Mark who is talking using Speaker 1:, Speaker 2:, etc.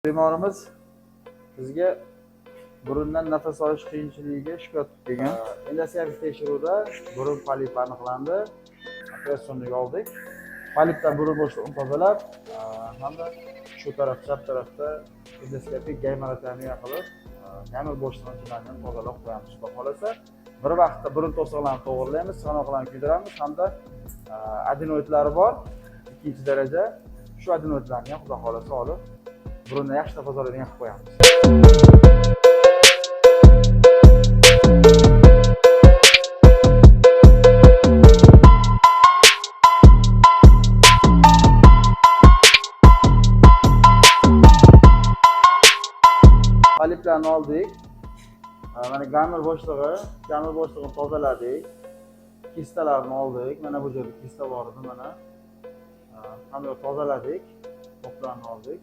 Speaker 1: Bemorimiz bizga burundan nafas olish qiyinchiligiga shikoyat qilgan. Endoskopik tekshiruvda burun polipi aniqlandi. Operatsiyaga oldik. Polipdan burun bo'shlig'ini tozalab, hamda shu taraf, chap tarafda endoskopik gaymarotomiya qilib, gamir bo'shlig'ini tozalab qo'yamiz. Xudo xolasa, bir vaqtda burun to'siqlarini to'g'rilaymiz, sanoqlarni kuydiramiz hamda adenoidlari bor, ikkinchi daraja. Shu adenoidlarni ham xudo xolasa olib burunni yaxshi tozalaydigan qilib qo'yamiz. Poliplarni oldik. Mana gamir bo'shlig'ini tozaladik. Kistalarni oldik. Mana bu yerda kista bor edi, mana. Hamda tozaladik. To'plarni oldik.